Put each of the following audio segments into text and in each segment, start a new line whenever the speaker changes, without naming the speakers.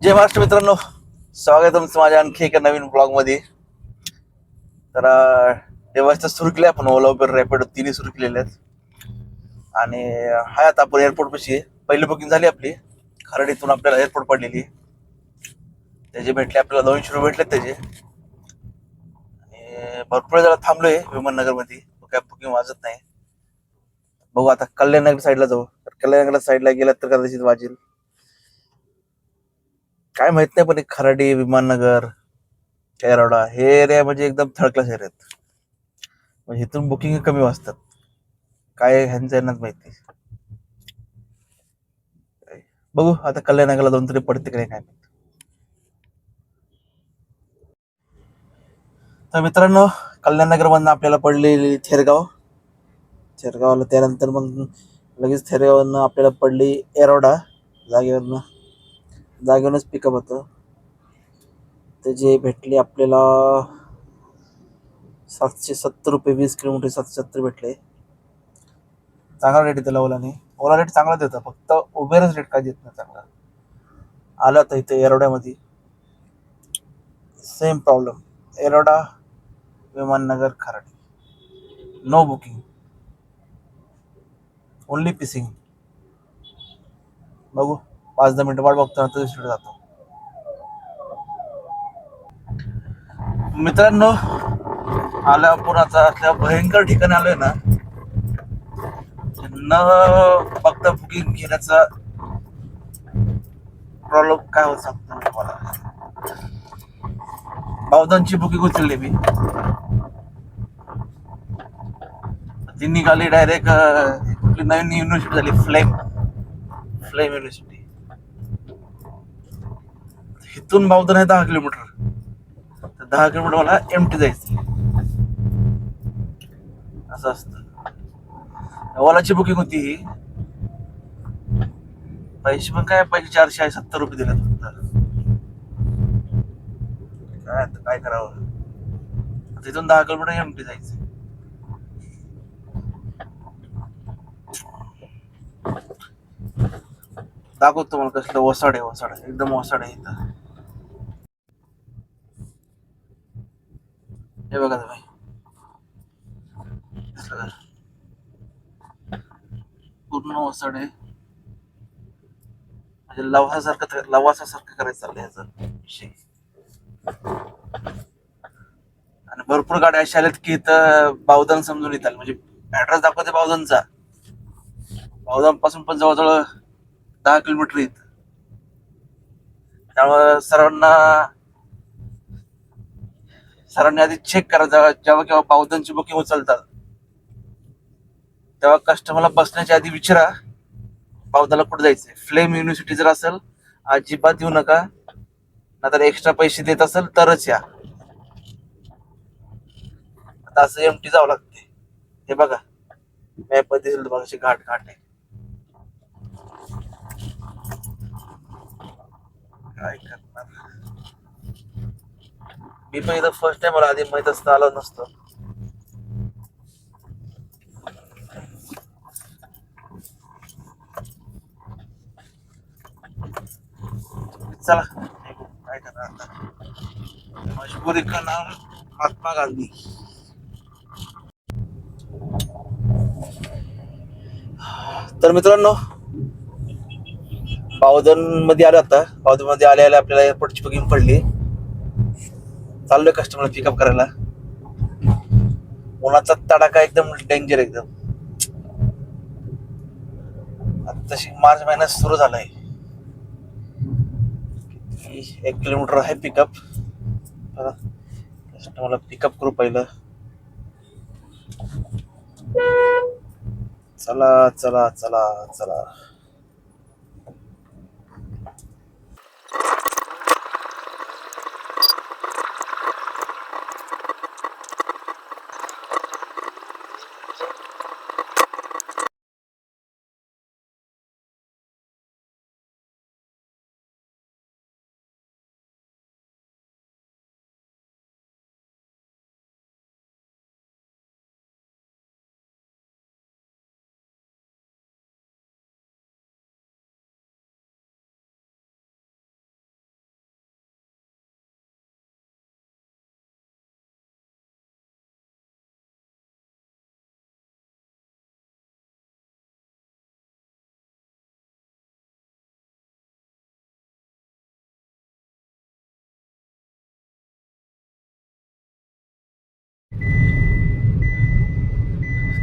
जय महाराष्ट्र मित्रांनो, स्वागत आहे तुमचं माझ्या आणखी एका नवीन ब्लॉग मध्ये. तर डिव्हाइस तर सुरू केले आपण, ओला उबर रॅपिडो तिन्ही सुरू केलेले आहेत. आणि हाय आता आपण एअरपोर्ट पाशी आहे. पहिली बुकिंग झाली आपली, खराडीतून आपल्याला एअरपोर्ट पडलेली. त्याचे भेटले आपल्याला 200 रुपये भेटले त्याचे. आणि भरपूर वेळा थांबलोय विमाननगर मध्ये, काय बुकिंग वाजत नाही. बघू आता कल्याणनगर साईडला जाऊ. तर कल्याणनगर साईडला गेला तर कदाचित वाजेल, काय माहित नाही. पण खराडी, विमाननगर, एरोडा हे एरिया म्हणजे एकदम थर्ड क्लास एरिया आहेत. म्हणजे इथून बुकिंग कमी वाजतात. काय ह्यांचं यांनाच माहिती. बघू आता कल्याणनगरला जाऊन तरी पडते काय काय. तर मित्रांनो, कल्याणनगर मधनं आपल्याला पडलेली थेरगावला. त्यानंतर मग लगेच थेरगावनं आपल्याला पडली एरोडा. जागेवरनं जागेवरूनच पिकअप होतं. त्याचे भेटले आपल्याला 770 रुपये, 20 किलोमीटर 770 भेटले. चांगला रेट देतो ओलाने. ओला रेट चांगला देतं, फक्त उबेरच रेट काय देत नाही चांगला. आला तर इथे एरोड्यामध्ये same problem. Yerwada, Viman Nagar, Kharadi, no booking, only pissing. बघू 5-10 मिनिटं वाट बघतो, नंतर दुसरीकडे जातो. मित्रांनो, आल्या पुराचा असल्या भयंकर ठिकाणी आलोय ना, न फक्त बुकिंग घेण्याचा प्रॉब्लेम काय होत सांगतो तुम्हाला. बावधनची बुकिंग उचलली मी, ती निघाली डायरेक्ट कुठली नवीन युनिव्हर्सिटी झाली, फ्लेम युनिव्हर्सिटी. इथून बावधन आहे 10 किलोमीटर. 10 किलोमीटर मला एमटी जायचं, असं असतं. ओलाची बुकिंग होती ही. पैसे पण काय, पैसे 470 रुपये दिले फक्त. काय आता काय करावं. तिथून 10 किलोमीटर एमटी जायचं. दाखवतो तुम्हाला कसलं वसाड आहे, एकदम वसाड आहे इथं. हे बघा तुम्ही, पूर्ण वसाड आहे. म्हणजे लवासासारखं करायचं चाललंय याचा विषय. आणि भरपूर गाड्या अशा आल्यात की इथं बावधन समजून येतात. म्हणजे ऍड्रेस दाखवते बावधनचा, बावधन पासून पण जवळजवळ 10 किलोमीटर येत. त्यामुळे सरांनी आधी चेक करा, जेव्हा केव्हा बावधनची बुकिंग उचलतात तेव्हा कस्टमरला बसण्याच्या आधी विचारा बावधनला कुठे जायचंय. फ्लेम युनिव्हर्सिटी जर असेल अजिबात येऊ नका, नाहीतर एक्स्ट्रा पैसे देत असेल तरच या. आता असं एमटी जावं लागते. हे बघा मॅप मध्ये दिसेल तुम्हाला, अशी घाट आहे. काय करणार. मी पण इथं फर्स्ट टाइम, मला आधी माहित असतं आलं नसतं. चला काय करणार आता, मजबुरी करणार, महात्मा गांधी. तर मित्रांनो, बावधन मध्ये आलो. आता बावधन मध्ये आल्या आपल्याला एअरपोर्टची बुकिंग पडली. चाललोय कस्टमर पिकअप करायला. उन्हाचा तडाखा एकदम डेंजर एकदम. आता तशी मार्च महिन्यात सुरू झालाय. 1 किलोमीटर आहे पिकअप. कस्टमरला पिकअप करू पहिलं. चला चला चला चला.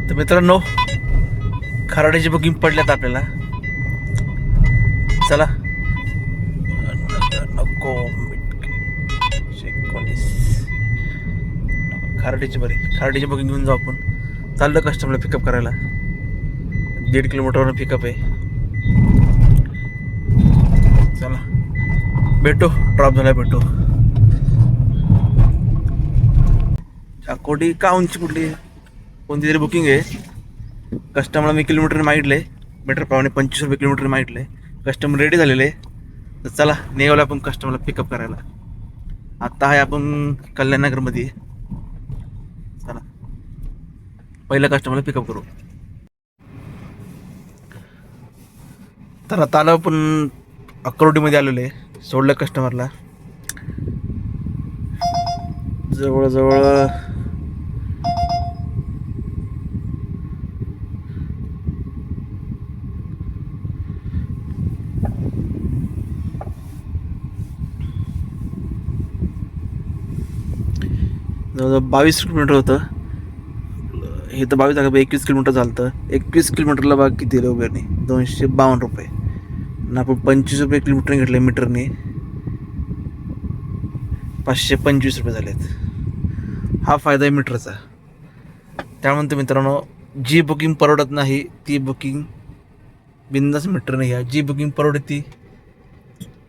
तर मित्रांनो, खराड्याची बुकिंग पडल्यात आपल्याला. चला. नको 19 खराडीची खराडीची बुकिंग घेऊन जाऊ आपण. चाललं कस्टमरला पिकअप करायला. 1.5 किलोमीटरवर पिकअप आहे. चला भेटू, ड्रॉप झाला भेटू. चाकोडी का उंची कुठली कोणती तरी बुकिंग आहे. कस्टमरला मी किलोमीटर मागितले, मीटर पावणे 25 रुपये किलोमीटर मागितले. कस्टमर रेडी झालेले. तर चला निघालो आपण कस्टमरला पिकअप करायला. आत्ता आहे आपण कल्याणनगरमध्ये. चला पहिल्या कस्टमरला पिकअप करू. तर आता आलो आपण अक्रोडीमध्ये आलेलो आहे. सोडलं कस्टमरला. जवळजवळ जवळजवळ 22 किलोमीटर होतं. हे तर 22 जागा 21 किलोमीटर झालं होतं. 21 किलोमीटरला बघा किती दिलं उबेरने, 252 रुपये. आणि आपण 25 रुपये किलोमीटर घेतले मीटरने, 525 रुपये झालेत. हा फायदा आहे मीटरचा. त्यानंतर मित्रांनो, जी बुकिंग परवडत नाही ती बुकिंग बिंदास मीटरने घ्या. जी बुकिंग परवडते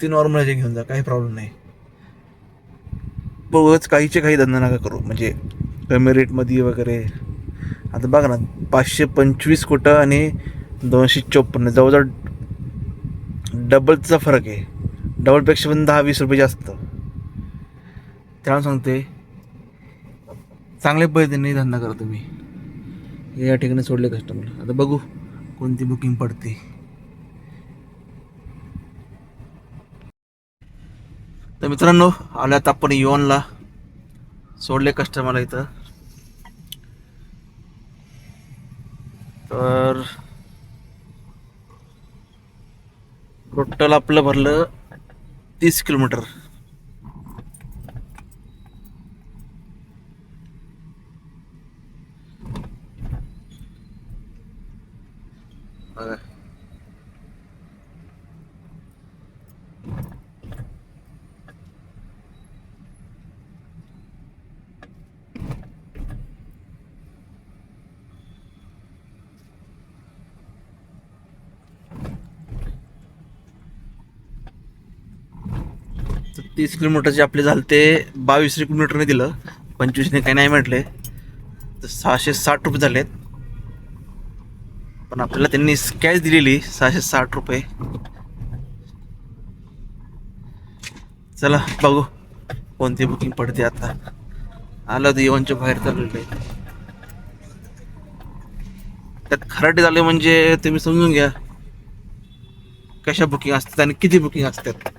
ती नॉर्मल ह्याचे घेऊन जा, काही प्रॉब्लेम नाही. बघच काहीचे काही धंदा नका करू, म्हणजे कमी रेटमध्ये वगैरे. आता बघा ना, 525 कोटा आणि 254, जवळजवळ डबलचा फरक आहे. डबलपेक्षा पण 10-20 रुपये जास्त. त्याला सांगते चांगल्या पद्धतीने धंदा करा तुम्ही. या ठिकाणी सोडले कस्टमर. आता बघू कोणती बुकिंग पडते. तर मित्रांनो, आल्यात आपण योनला. सोडले कस्टमरला इथं. तर टोटल आपलं भरलं 30 किलोमीटर. बघा तर 30 किलोमीटरचे आपले झाले ते 22 किलोमीटरने दिलं. 25ने काही नाही म्हटले. तर 660 रुपये झालेत. पण आपल्याला त्यांनी कॅश दिलेली 660 रुपये. चला बघू कोणती बुकिंग पडते. आता आलं तर येऊनच्या बाहेर चाललेलं आहे. त्यात खराटे झाले म्हणजे तुम्ही समजून घ्या कशा बुकिंग असतात आणि किती बुकिंग असतात.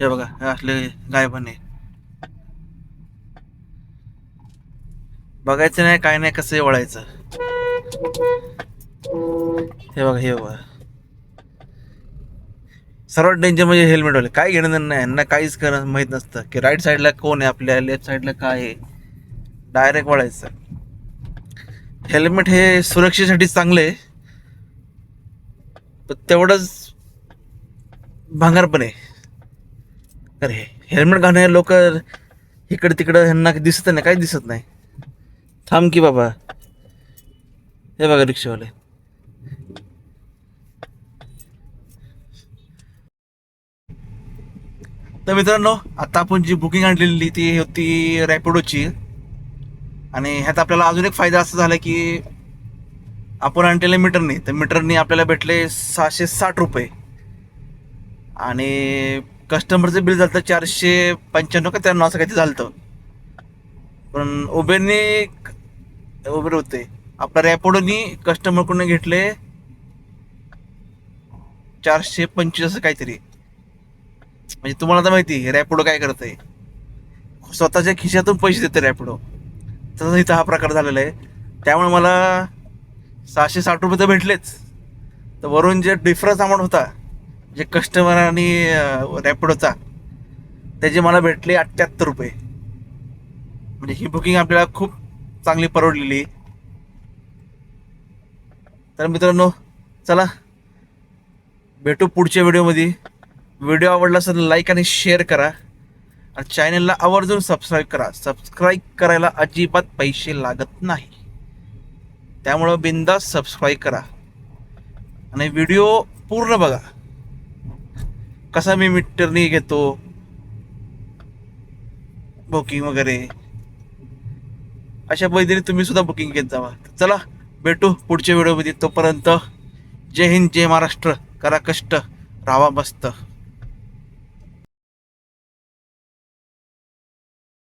हे बघा, हे असले गायबाने बघायचं नाही, काय नाही, कसं वळायचं. हे बघा, हे बघा. सर्वात डेंजर म्हणजे हेल्मेट वाले. काय घेणं नाही यांना, काहीच करणं माहीत नसतं की राईट साईडला कोण आहे, आपल्या लेफ्ट साईडला काय आहे. डायरेक्ट वळायचं. हेल्मेट हे सुरक्षेसाठी चांगलं आहे, पण तेवढंच भांगार पण आहे. अरे हेल्मेट घालणारे लोक इकडे तिकडं ह्यांना दिसत नाही, काही दिसत नाही. थांब की बाबा. हे बघा रिक्षावाले. तर मित्रांनो, आता आपण जी बुकिंग आणलेली ती होती रॅपिडोची. आणि ह्यात आपल्याला अजून एक फायदा असा झाला की आपण आणलेले मीटरने, तर मीटरने आपल्याला भेटले 660 रुपये. आणि कस्टमरचं बिल झालं 495 का 93 असं काहीतरी झालं. पण उबेर होते आपल्या रॅपिडोनी कस्टमरकडून घेतले 425 असं काहीतरी. म्हणजे तुम्हाला तर माहिती रॅपिडो काय करत आहे, स्वतःच्या खिशातून पैसे देते रॅपिडो. तसं इथं हा प्रकार झालेला आहे. त्यामुळे मला 660 रुपये तर भेटलेच, तर वरून जे डिफरन्स अमाऊंट होता जे कस्टमर आणि रॅपिडोचा, त्याचे मला भेटले 78 रुपये. म्हणजे ही बुकिंग आपल्याला खूप चांगली परवडलेली. तर मित्रांनो, चला भेटू पुढच्या व्हिडिओमध्ये. व्हिडिओ आवडला असेल तर लाईक आणि शेअर करा आणि चॅनलला आवर्जून सबस्क्राईब करा. सबस्क्राईब करायला अजिबात पैसे लागत नाही, त्यामुळं बिनधास्त सबस्क्राईब करा आणि व्हिडिओ पूर्ण बघा. कसा मी मीटरनी घेतो बुकिंग वगैरे, अशा पद्धतीने तुम्ही सुद्धा बुकिंग घेत जावा. चला भेटू पुढच्या व्हिडिओमध्ये. तोपर्यंत जय हिंद, जय महाराष्ट्र. करा कष्ट, राहावा मस्त.